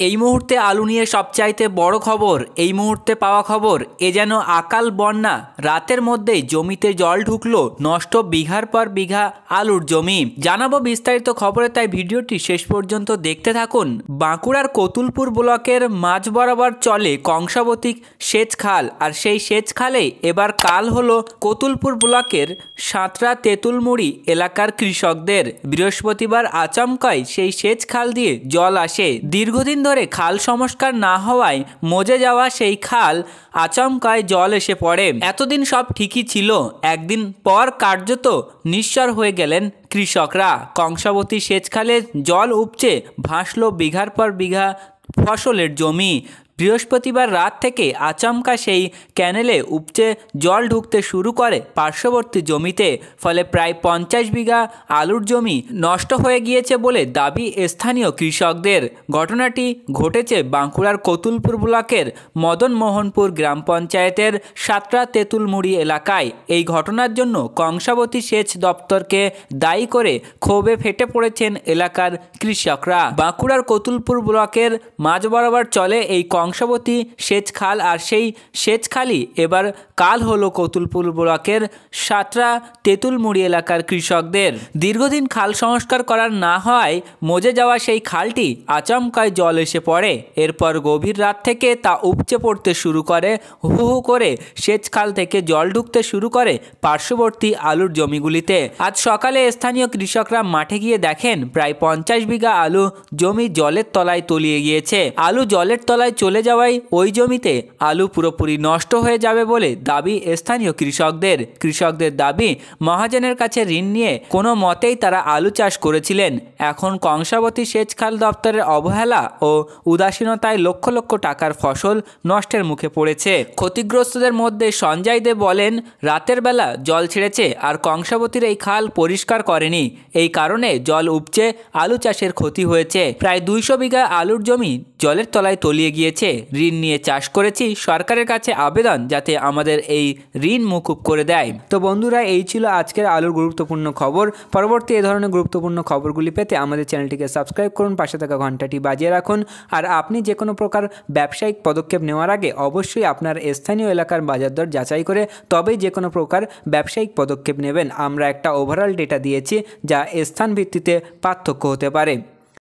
এই মুহূর্তে আলু নিয়ে সবচাইতে বড় খবর, এই মুহূর্তে পাওয়া খবর, এ যেন আকাল বন্যা। রাতের মধ্যেই জমিতে জল ঢুকলো, নষ্ট বিঘার পর বিঘা আলুর জমি। জানাবো বিস্তারিত খবরে, তাই ভিডিওটি শেষ পর্যন্ত দেখতে থাকুন। বাঁকুড়ার কতুলপুর ব্লকের মাঝ বরাবর চলে কংসাবতী সেচ খাল, আর সেই সেচ খালে এবার কাল হলো কতুলপুর ব্লকের সাঁতরা তেঁতুলমুড়ি এলাকার কৃষকদের। বৃহস্পতিবার আচমকাই সেই সেচ খাল দিয়ে জল আসে। দীর্ঘদিন ধরে খাল সংস্কার না হওয়ায় মজে যাওয়া সেই খাল আচমকায় জল এসে পড়ে। এতদিন সব ঠিকই ছিল, একদিন পর কার্যত নিঃস্বর হয়ে গেলেন কৃষকরা। কংসাবতী সেচ খালে জল উপচে ভাসল বিঘার পর বিঘা ফসলের জমি। বৃহস্পতিবার রাত থেকে আচমকা সেই ক্যানেলে উপচে জল ঢুকতে শুরু করে পার্শ্ববর্তী জমিতে, ফলে প্রায় 50 বিঘা আলুর জমি নষ্ট হয়ে গিয়েছে বলে দাবি স্থানীয় কৃষকদের। ঘটনাটি ঘটেছে বাঁকুড়ার কতুলপুর ব্লকের মদনমোহনপুর গ্রাম পঞ্চায়েতের সাঁতরা তেঁতুলমুড়ি এলাকায়। এই ঘটনার জন্য কংসাবতী সেচ দপ্তরকে দায়ী করে ক্ষোভে ফেটে পড়েছেন এলাকার কৃষকরা। বাঁকুড়ার কতুলপুর ব্লকের মাঝ বরাবর চলে এই কংসাবতী সেচ খাল, আর সেই সেচ খালই এবার কাল হলো কতুলপুর ব্লকের সাঁতরা তেঁতুলমুড়ি এলাকার কৃষকদের। দীর্ঘদিন খাল সংস্কার করার না হওয়ায় মজে যাওয়া সেই খালটি আচমকায় জল এসে পড়ে। এরপর গভীর রাত থেকে তা উপচে পড়তে শুরু করে। হু হু করে সেচ খাল থেকে জল ঢুকতে শুরু করে পার্শ্ববর্তী আলুর জমিগুলিতে। আজ সকালে স্থানীয় কৃষকরা মাঠে গিয়ে দেখেন প্রায় 50 বিঘা আলু জমি জলের তলায় তলিয়ে গিয়েছে। আলু জলের তলায় চলে যাওয়ায় ওই জমিতে আলু পুরোপুরি নষ্ট হয়ে যাবে বলে দাবি স্থানীয় কৃষকদের দাবি, মহাজনের কাছে ঋণ নিয়ে কোনো মতেই তারা আলু চাষ করেছিলেন। এখন কংসাবতী সেচ খাল দপ্তরের অবহেলা ও উদাসীনতায় লক্ষ লক্ষ টাকার ফসল নষ্টের মুখে পড়েছে। ক্ষতিগ্রস্তদের মধ্যে সঞ্জয় দে বলেন, রাতের বেলা জল ছেড়েছে আর কংসাবতীর এই খাল পরিষ্কার করেনি, এই কারণে জল উপচে আলু চাষের ক্ষতি হয়েছে। প্রায় 200 বিঘা আলুর জমি জলের তলায় তলিয়ে গিয়েছে। ঋণ নিয়ে চাষ করেছি, সরকারের কাছে আবেদন যাতে আমাদের এই ঋণ মুকুব করে দেয়। তো বন্ধুরা, এই ছিল আজকের আলুর গুরুত্বপূর্ণ খবর। পরবর্তী এই ধরনের গুরুত্বপূর্ণ খবরগুলি পেতে আমাদের চ্যানেলটিকে সাবস্ক্রাইব করুন, পাশে থাকা ঘন্টাটি বাজিয়ে রাখুন। আর আপনি যে কোনো প্রকার ব্যবসায়িক পদক্ষেপ নেওয়ার আগে অবশ্যই আপনার স্থানীয় এলাকার বাজার দর যাচাই করে তবেই যে কোনো প্রকার ব্যবসায়িক পদক্ষেপ নেবেন। আমরা একটা ওভারঅল ডেটা দিয়েছি যা স্থান ভিত্তিতে পার্থক্য হতে পারে।